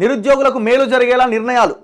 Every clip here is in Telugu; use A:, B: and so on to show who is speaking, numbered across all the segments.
A: నిరుద్యోగులకు మేలు జరిగేలా నిర్ణయాలు.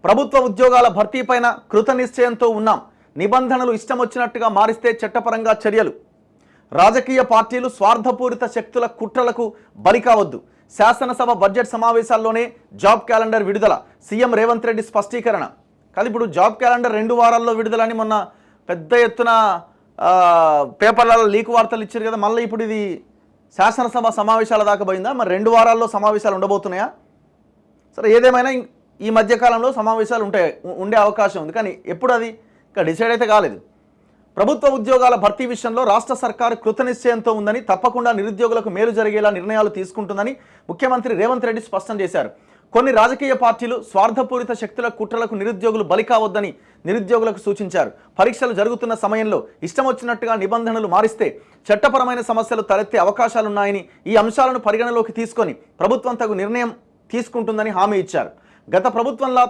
A: ప్రభుత్వ ఉద్యోగాల భర్తీపైన కృత నిశ్చయంతో ఉన్నాం. నిబంధనలు ఇష్టం వచ్చినట్టుగా మారిస్తే చట్టపరంగా చర్యలు. రాజకీయ పార్టీలు స్వార్థపూరిత శక్తుల కుట్రలకు బలి కావద్దు. శాసనసభ బడ్జెట్ సమావేశాల్లోనే జాబ్ క్యాలెండర్ విడుదల. సీఎం రేవంత్ రెడ్డి స్పష్టీకరణ. కానీ ఇప్పుడు జాబ్ క్యాలెండర్ 2 వారాల్లో విడుదలని మొన్న పెద్ద ఎత్తున పేపర్లలో లీక్ వార్తలు ఇచ్చారు కదా. మళ్ళీ ఇప్పుడు ఇది శాసనసభ సమావేశాల దాకా పోయిందా? మరి 2 వారాల్లో సమావేశాలు ఉండబోతున్నాయా? సరే, ఏదేమైనా ఈ మధ్యకాలంలో సమావేశాలు ఉండే అవకాశం ఉంది. కానీ ఎప్పుడు అది ఇంకా డిసైడ్ అయితే కాలేదు. ప్రభుత్వ ఉద్యోగాల భర్తీ విషయంలో రాష్ట్ర సర్కారు కృతనిశ్చయంతో ఉందని, తప్పకుండా నిరుద్యోగులకు మేలు జరిగేలా నిర్ణయాలు తీసుకుంటుందని ముఖ్యమంత్రి రేవంత్ రెడ్డి స్పష్టం చేశారు. కొన్ని రాజకీయ పార్టీలు స్వార్థపూరిత శక్తుల కుట్రలకు నిరుద్యోగులు బలి కావద్దని నిరుద్యోగులకు సూచించారు. పరీక్షలు జరుగుతున్న సమయంలో ఇష్టం వచ్చినట్టుగా నిబంధనలు మారిస్తే చట్టపరమైన సమస్యలు తలెత్తే అవకాశాలున్నాయని, ఈ అంశాలను పరిగణలోకి తీసుకొని ప్రభుత్వం తగు నిర్ణయం తీసుకుంటుందని హామీ ఇచ్చారు. గత ప్రభుత్వంలా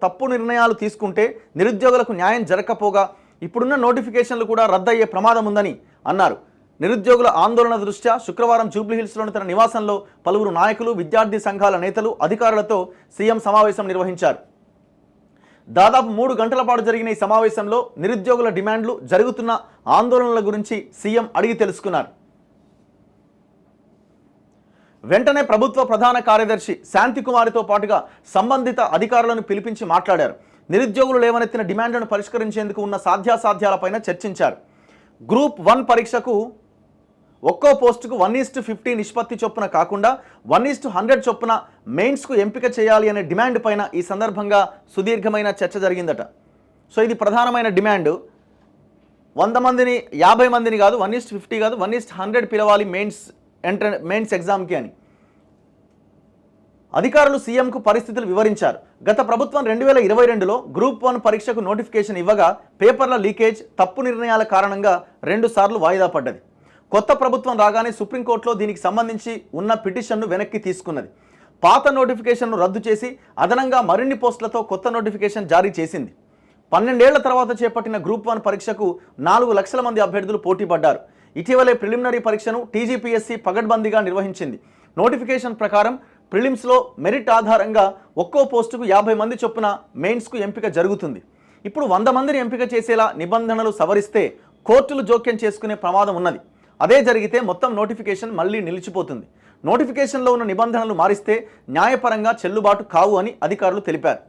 A: తప్పు నిర్ణయాలు తీసుకుంటే నిరుద్యోగులకు న్యాయం జరగకపోగా ఇప్పుడున్న నోటిఫికేషన్లు కూడా రద్దయ్యే ప్రమాదం ఉందని అన్నారు. నిరుద్యోగుల ఆందోళన దృష్ట్యా శుక్రవారం జూబ్లీహిల్స్లోని తన నివాసంలో పలువురు నాయకులు, విద్యార్థి సంఘాల నేతలు, అధికారులతో సీఎం సమావేశం నిర్వహించారు. దాదాపు 3 గంటల పాటు జరిగిన ఈ సమావేశంలో నిరుద్యోగుల డిమాండ్లు, జరుగుతున్న ఆందోళనల గురించి సీఎం అడిగి తెలుసుకున్నారు. వెంటనే ప్రభుత్వ ప్రధాన కార్యదర్శి శాంతికుమారితో పాటుగా సంబంధిత అధికారులను పిలిపించి మాట్లాడారు. నిరుద్యోగులు లేవనెత్తిన డిమాండ్లను పరిష్కరించేందుకు ఉన్న సాధ్యాసాధ్యాలపైన చర్చించారు. గ్రూప్ 1 పరీక్షకు ఒక్కో పోస్టుకు 1:50 నిష్పత్తి చొప్పున కాకుండా 1:100 చొప్పున మెయిన్స్కు ఎంపిక చేయాలి అనే డిమాండ్ పైన ఈ సందర్భంగా సుదీర్ఘమైన చర్చ జరిగిందట. సో ఇది ప్రధానమైన డిమాండ్. 100 మందిని 50 మందిని కాదు, 1:50 కాదు, 1:100 పిలవాలి మెయిన్స్ ఎగ్జామ్కి అని అధికారులు సీఎంకు పరిస్థితులు వివరించారు. గత ప్రభుత్వం 2022లో గ్రూప్ 1 పరీక్షకు నోటిఫికేషన్ ఇవ్వగా పేపర్ల లీకేజ్, తప్పు నిర్ణయాల కారణంగా 2 సార్లు వాయిదా పడ్డది. కొత్త ప్రభుత్వం రాగానే సుప్రీంకోర్టులో దీనికి సంబంధించి ఉన్న పిటిషన్ను వెనక్కి తీసుకున్నది. పాత నోటిఫికేషన్ను రద్దు చేసి అదనంగా మరిన్ని పోస్టులతో కొత్త నోటిఫికేషన్ జారీ చేసింది. 12 ఏళ్ల తర్వాత చేపట్టిన గ్రూప్ 1 పరీక్షకు 4 లక్షల మంది అభ్యర్థులు పోటీ పడ్డారు. ఇటీవలే ప్రిలిమినరీ పరీక్షను టీజీపీఎస్సీ పగడ్బందీగా నిర్వహించింది. నోటిఫికేషన్ ప్రకారం ప్రిలిమ్స్లో మెరిట్ ఆధారంగా ఒక్కో పోస్టుకు 50 మంది చొప్పున మెయిన్స్కు ఎంపిక జరుగుతుంది. ఇప్పుడు 100 మందిని ఎంపిక చేసేలా నిబంధనలు సవరిస్తే కోర్టులు జోక్యం చేసుకునే ప్రమాదం ఉన్నది. అదే జరిగితే మొత్తం నోటిఫికేషన్ మళ్ళీ నిలిచిపోతుంది. నోటిఫికేషన్లో ఉన్న నిబంధనలు మారిస్తే న్యాయపరంగా చెల్లుబాటు కావు అని అధికారులు తెలిపారు.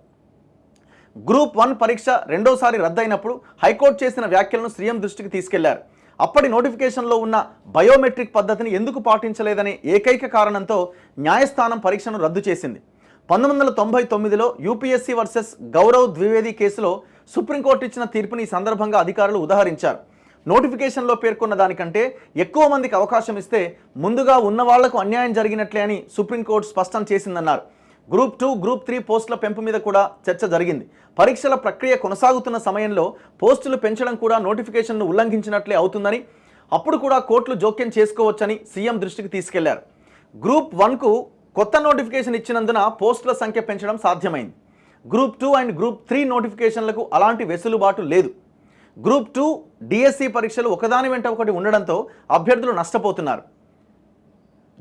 A: గ్రూప్ 1 పరీక్ష రెండోసారి రద్దయినప్పుడు హైకోర్టు చేసిన వ్యాఖ్యలను సీఎం దృష్టికి తీసుకెళ్లారు. అప్పటి నోటిఫికేషన్లో ఉన్న బయోమెట్రిక్ పద్ధతిని ఎందుకు పాటించలేదనే ఏకైక కారణంతో న్యాయస్థానం పరీక్షను రద్దు చేసింది. 1999లో యూపీఎస్సీ వర్సెస్ గౌరవ్ ద్వివేది కేసులో సుప్రీంకోర్టు ఇచ్చిన తీర్పుని ఈ సందర్భంగా అధికారులు ఉదహరించారు. నోటిఫికేషన్లో పేర్కొన్న దానికంటే ఎక్కువ మందికి అవకాశం ఇస్తే ముందుగా ఉన్న వాళ్లకు అన్యాయం జరిగినట్లే అని సుప్రీంకోర్టు స్పష్టం చేసిందన్నారు. గ్రూప్ 2, గ్రూప్ 3 పోస్టుల పెంపు మీద కూడా చర్చ జరిగింది. పరీక్షల ప్రక్రియ కొనసాగుతున్న సమయంలో పోస్టులు పెంచడం కూడా నోటిఫికేషన్ను ఉల్లంఘించినట్లే అవుతుందని, అప్పుడు కూడా కోర్టులు జోక్యం చేసుకోవచ్చని సీఎం దృష్టికి తీసుకెళ్లారు. గ్రూప్ 1కు కొత్త నోటిఫికేషన్ ఇచ్చినందున పోస్టుల సంఖ్య పెంచడం సాధ్యమైంది. గ్రూప్ 2 అండ్ గ్రూప్ 3 నోటిఫికేషన్లకు అలాంటి వెసులుబాటు లేదు. గ్రూప్ 2 డిఎస్సి పరీక్షలు ఒకదాని వెంట ఒకటి ఉండడంతో అభ్యర్థులు నష్టపోతున్నారు.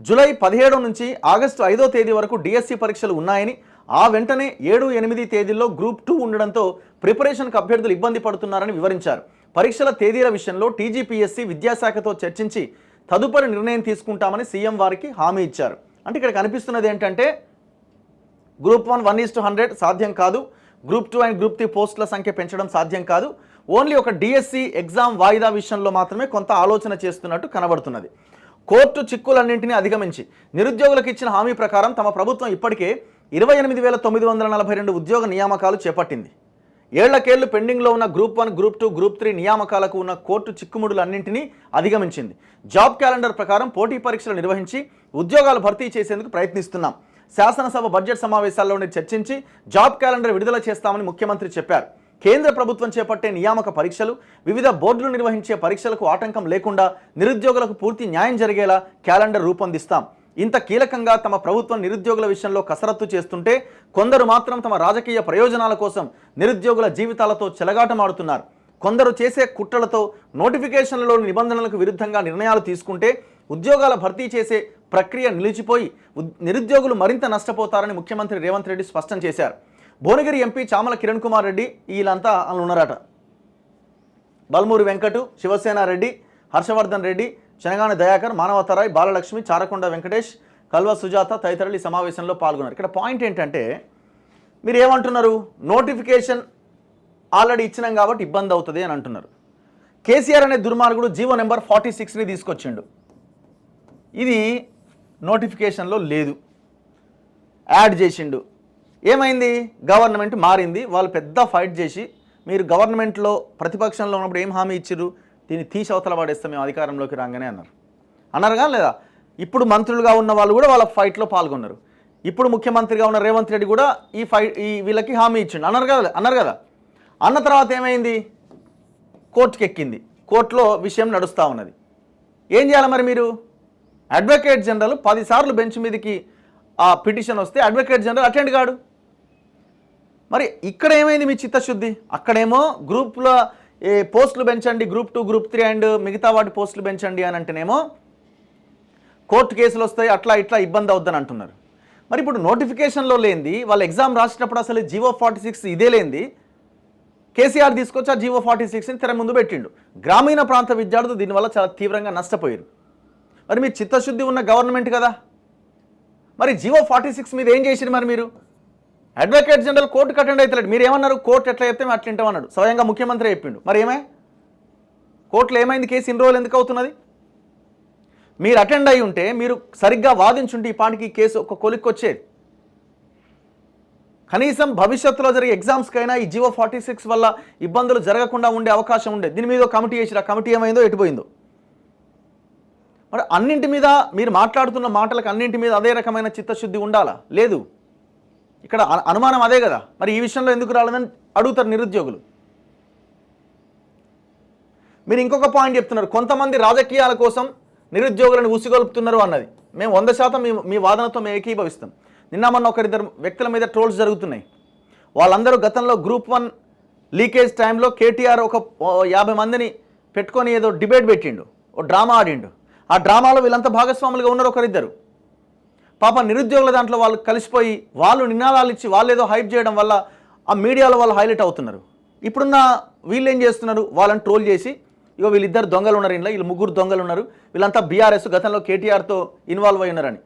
A: జూలై 17 నుంచి ఆగస్టు 5వ తేదీ వరకు డిఎస్సి పరీక్షలు ఉన్నాయని, ఆ వెంటనే 7, 8 తేదీల్లో గ్రూప్ 2 ఉండడంతో ప్రిపరేషన్కు అభ్యర్థులు ఇబ్బంది పడుతున్నారని వివరించారు. పరీక్షల తేదీల విషయంలో టీజీపీఎస్సీ విద్యాశాఖతో చర్చించి తదుపరి నిర్ణయం తీసుకుంటామని సీఎం వారికి హామీ ఇచ్చారు. అంటే ఇక్కడ కనిపిస్తున్నది ఏంటంటే గ్రూప్ 1 1:100 సాధ్యం కాదు, గ్రూప్ 2 అండ్ గ్రూప్ 3 పోస్టుల సంఖ్య పెంచడం సాధ్యం కాదు, ఓన్లీ ఒక డిఎస్సి ఎగ్జామ్ వాయిదా విషయంలో మాత్రమే కొంత ఆలోచన చేస్తున్నట్టు కనబడుతున్నది. కోర్టు చిక్కులన్నింటినీ అధిగమించి నిరుద్యోగులకు ఇచ్చిన హామీ ప్రకారం తమ ప్రభుత్వం ఇప్పటికే 28,942 ఉద్యోగ నియామకాలు చేపట్టింది. ఏళ్లకేళ్లు పెండింగ్లో ఉన్న గ్రూప్ 1, గ్రూప్ 2, గ్రూప్ 3 నియామకాలకు ఉన్న కోర్టు చిక్కుముడులన్నింటినీ అధిగమించింది. జాబ్ క్యాలెండర్ ప్రకారం పోటీ పరీక్షలు నిర్వహించి ఉద్యోగాలు భర్తీ చేసేందుకు ప్రయత్నిస్తున్నాం. శాసనసభ బడ్జెట్ సమావేశాల్లోనే చర్చించి జాబ్ క్యాలెండర్ విడుదల చేస్తామని ముఖ్యమంత్రి చెప్పారు. కేంద్ర ప్రభుత్వం చేపట్టే నియామక పరీక్షలు, వివిధ బోర్డులు నిర్వహించే పరీక్షలకు ఆటంకం లేకుండా నిరుద్యోగులకు పూర్తి న్యాయం జరిగేలా క్యాలెండర్ రూపొందిస్తాం. ఇంత కీలకంగా తమ ప్రభుత్వం నిరుద్యోగుల విషయంలో కసరత్తు చేస్తుంటే కొందరు మాత్రం తమ రాజకీయ ప్రయోజనాల కోసం నిరుద్యోగుల జీవితాలతో చెలగాటమాడుతున్నారు. కొందరు చేసే కుట్రలతో నోటిఫికేషన్లలోని నిబంధనలకు విరుద్ధంగా నిర్ణయాలు తీసుకుంటే ఉద్యోగాల భర్తీ చేసే ప్రక్రియ నిలిచిపోయి నిరుద్యోగులు మరింత నష్టపోతారని ముఖ్యమంత్రి రేవంత్ రెడ్డి స్పష్టం చేశారు. భువనగిరి ఎంపీ చామల కిరణ్ కుమార్ రెడ్డి వీళ్ళంతా అందులో ఉన్నారట. బల్మూరి వెంకటు, శివసేన రెడ్డి, హర్షవర్ధన్ రెడ్డి, శనగాని దయాకర్, మానవతరాయ్, బాలలక్ష్మి, చారకొండ వెంకటేష్, కల్వ సుజాత తదితరులు ఈ సమావేశంలో పాల్గొన్నారు. ఇక్కడ పాయింట్ ఏంటంటే మీరు ఏమంటున్నారు, నోటిఫికేషన్ ఆల్రెడీ ఇచ్చినాం కాబట్టి ఇబ్బంది అవుతుంది అని అంటున్నారు. కేసీఆర్ అనే దుర్మార్గుడు జీవో నెంబర్ 46ని తీసుకొచ్చిండు. ఇది నోటిఫికేషన్లో లేదు, యాడ్ చేసిండు. ఏమైంది, గవర్నమెంట్ మారింది. వాళ్ళు పెద్ద ఫైట్ చేసి మీరు గవర్నమెంట్లో ప్రతిపక్షంలో ఉన్నప్పుడు ఏం హామీ ఇచ్చిర్రు, దీన్ని తీసి అవతల పడేస్తాం మేము అధికారంలోకి రాగానే అన్నారుగా లేదా? ఇప్పుడు మంత్రులుగా ఉన్న వాళ్ళు కూడా వాళ్ళ ఫైట్లో పాల్గొన్నారు. ఇప్పుడు ముఖ్యమంత్రిగా ఉన్న రేవంత్ రెడ్డి కూడా వీళ్ళకి హామీ ఇచ్చిండు అన్నారు కదా. అన్న తర్వాత ఏమైంది, కోర్టుకి ఎక్కింది. కోర్టులో విషయం నడుస్తూ ఉన్నది. ఏం చేయాలి మరి మీరు? అడ్వకేట్ జనరల్ 10 సార్లు బెంచ్ మీదకి ఆ పిటిషన్ వస్తే అడ్వకేట్ జనరల్ అటెండ్ కాడు. మరి ఇక్కడ ఏమైంది మీ చిత్తశుద్ధి? అక్కడేమో గ్రూప్లో పోస్టులు పెంచండి, గ్రూప్ 2, గ్రూప్ 3 అండ్ మిగతా వాటి పోస్టులు పెంచండి అని అంటేనేమో కోర్టు కేసులు వస్తాయి, అట్లా ఇట్లా ఇబ్బంది అవుద్దని అంటున్నారు. మరి ఇప్పుడు నోటిఫికేషన్లో లేనిది, వాళ్ళు ఎగ్జామ్ రాసినప్పుడు అసలు జీవో 46 ఇదే లేనిది కేసీఆర్ తీసుకొచ్చి ఆ జీవో 46ని తెర ముందు పెట్టిండు. గ్రామీణ ప్రాంత విద్యార్థులు దీనివల్ల చాలా తీవ్రంగా నష్టపోయారు. మరి మీరు చిత్తశుద్ధి ఉన్న గవర్నమెంట్ కదా, మరి జీవో 46 మీద ఏం చేసిరు? మరి మీరు అడ్వకేట్ జనరల్ కోర్టుకు అటెండ్ అవుతలేడు. మీరు ఏమన్నారు, కోర్టు ఎట్లా చెప్తే మేము అట్లా వింటామన్నాడు. స్వయంగా ముఖ్యమంత్రి చెప్పిండు. మరి ఏమై కోర్టులో ఏమైంది, కేసు ఇన్ని రోజులు ఎందుకు అవుతున్నది? మీరు అటెండ్ అయి ఉంటే, మీరు సరిగ్గా వాదించుంటే ఈ పాటికి కేసు ఒక కొలిక్కి వచ్చేది. కనీసం భవిష్యత్తులో జరిగే ఎగ్జామ్స్కైనా ఈ జీవో 46 వల్ల ఇబ్బందులు జరగకుండా ఉండే అవకాశం ఉండేది. దీని మీద కమిటీ చేసి, ఆ కమిటీ ఏమైందో ఎటుపోయిందో. మరి అన్నింటి మీద మీరు మాట్లాడుతున్న మాటలకు అన్నింటి మీద అదే రకమైన చిత్తశుద్ధి ఉండాలా? లేదు. ఇక్కడ అనుమానం అదే కదా. మరి ఈ విషయంలో ఎందుకు రాలేదని అడుగుతారు నిరుద్యోగులు. మీరు ఇంకొక పాయింట్ చెప్తున్నారు, కొంతమంది రాజకీయాల కోసం నిరుద్యోగులను ఉసిగొల్పుతున్నారు అన్నది. మేము 100% మీ వాదనతో మేము ఏకీభవిస్తాం. నిన్న మొన్న ఒకరిద్దరు వ్యక్తుల మీద ట్రోల్స్ జరుగుతున్నాయి. వాళ్ళందరూ గతంలో గ్రూప్ 1 లీకేజ్ టైంలో కేటీఆర్ ఒక 50 మందిని పెట్టుకొని ఏదో డిబేట్ పెట్టిండు, ఓ డ్రామా ఆడిండు. ఆ డ్రామాలో వీళ్ళంతా భాగస్వాములుగా ఉన్నారు ఒకరిద్దరు. పాప నిరుద్యోగుల దాంట్లో వాళ్ళు కలిసిపోయి వాళ్ళు నినాదాలు ఇచ్చి వాళ్ళు ఏదో హైప్ చేయడం వల్ల ఆ మీడియాలో వాళ్ళు హైలైట్ అవుతున్నారు. ఇప్పుడున్న వీళ్ళు ఏం చేస్తున్నారు, వాళ్ళని ట్రోల్ చేసి ఇగో వీళ్ళిద్దరు దొంగలు ఉన్నారు, ఇంట్లో వీళ్ళు 3 దొంగలు ఉన్నారు, వీళ్ళంతా బీఆర్ఎస్ గతంలో కేటీఆర్తో ఇన్వాల్వ్ అయి ఉన్నారని.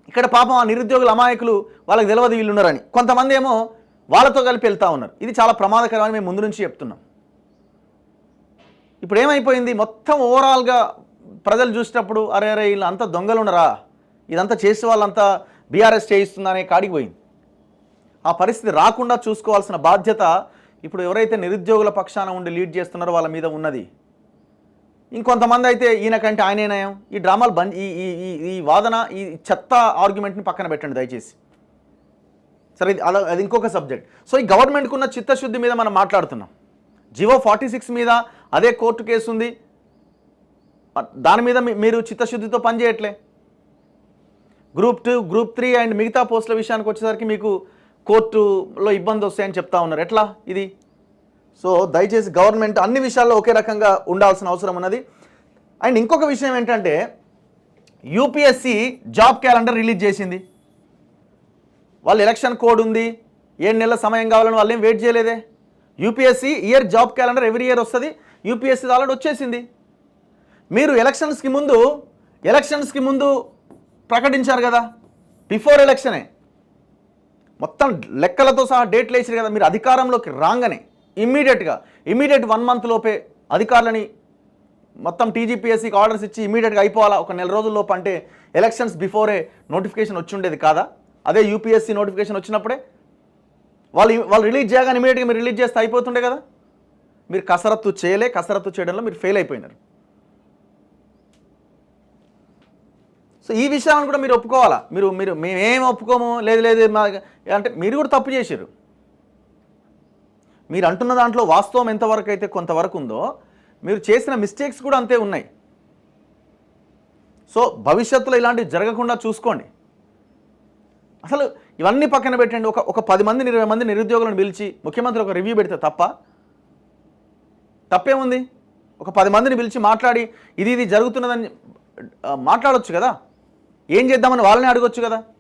A: ఇక్కడ పాపం ఆ నిరుద్యోగుల అమాయకులు వాళ్ళకి తెలియదు వీళ్ళు ఉన్నారని. కొంతమంది ఏమో వాళ్ళతో కలిపి వెళ్తూ ఉన్నారు. ఇది చాలా ప్రమాదకరమని మేము ముందు నుంచి చెప్తున్నాం. ఇప్పుడు ఏమైపోయింది, మొత్తం ఓవరాల్గా ప్రజలు చూసేటప్పుడు అరే అరే వీళ్ళు అంతా దొంగలు ఉన్నారా, ఇదంతా చేసే వాళ్ళంతా బీఆర్ఎస్ చేయిస్తుందనే కాడికి పోయింది. ఆ పరిస్థితి రాకుండా చూసుకోవాల్సిన బాధ్యత ఇప్పుడు ఎవరైతే నిరుద్యోగుల పక్షాన ఉండి లీడ్ చేస్తున్నారో వాళ్ళ మీద ఉన్నది. ఇంకొంతమంది అయితే ఈయనకంటే ఆయనే నయం, ఈ డ్రామాలు బంద్, ఈ వాదన, ఈ చెత్త ఆర్గ్యుమెంట్ని పక్కన పెట్టండి దయచేసి. సరే, అది ఇంకొక సబ్జెక్ట్. సో ఈ గవర్నమెంట్కి ఉన్న చిత్తశుద్ధి మీద మనం మాట్లాడుతున్నాం. జీవో 46 మీద అదే కోర్టు కేసు ఉంది, దాని మీద మీరు చిత్తశుద్ధితో పనిచేయట్లే. గ్రూప్ 2, గ్రూప్ 3 అండ్ మిగతా పోస్టుల విషయానికి వచ్చేసరికి మీకు కోర్టులో ఇబ్బంది వస్తాయని చెప్తా ఉన్నారు. ఎట్లా ఇది? సో దయచేసి గవర్నమెంట్ అన్ని విషయాల్లో ఒకే రకంగా ఉండాల్సిన అవసరం ఉన్నది. అండ్ ఇంకొక విషయం ఏంటంటే, యూపీఎస్సీ జాబ్ క్యాలెండర్ రిలీజ్ చేసింది. వాళ్ళు ఎలక్షన్ కోడ్ ఉంది, 7 నెలల సమయం కావాలని వాళ్ళు ఏం వెయిట్ చేయలేదే. UPSC year job calendar every year వస్తుంది. యూపీఎస్సీ ఆల్రెడీ వచ్చేసింది. మీరు ఎలక్షన్స్కి ముందు ప్రకటించారు కదా, బిఫోర్ ఎలక్షనే మొత్తం లెక్కలతో సహా డేట్లు వేసారు కదా. మీరు అధికారంలోకి రాగానే ఇమ్మీడియట్ 1 మంత్ లోపే అధికారులని మొత్తం టీజీపీఎస్సీకి ఆర్డర్స్ ఇచ్చి ఇమ్మీడియట్గా అయిపోవాలా, ఒక నెల రోజుల లోపు. అంటే ఎలక్షన్స్ బిఫోరే నోటిఫికేషన్ వచ్చి ఉండేది కాదా? అదే యూపీఎస్సీ నోటిఫికేషన్ వచ్చినప్పుడే వాళ్ళు రిలీజ్ చేయగానే ఇమీడియట్గా మీరు రిలీజ్ చేస్తే అయిపోతుండే కదా. మీరు కసరత్తు చేయడంలో మీరు ఫెయిల్ అయిపోయినారు. సో ఈ విషయాలను కూడా మీరు ఒప్పుకోవాలా. మీరు మేమేం ఒప్పుకోము, లేదు అంటే మీరు కూడా తప్పు చేశారు. మీరు అంటున్న దాంట్లో వాస్తవం ఎంతవరకు అయితే కొంతవరకు ఉందో, మీరు చేసిన మిస్టేక్స్ కూడా అంతే ఉన్నాయి. సో భవిష్యత్తులో ఇలాంటివి జరగకుండా చూసుకోండి. అసలు ఇవన్నీ పక్కన పెట్టండి. ఒక 10 మంది 20 మంది నిరుద్యోగులను పిలిచి ముఖ్యమంత్రి ఒక రివ్యూ పెడితే తప్పేముంది? ఒక 10 మందిని పిలిచి మాట్లాడి ఇది జరుగుతున్నదని మాట్లాడొచ్చు కదా. ఏం చేద్దామని వాళ్ళని అడగొచ్చు కదా.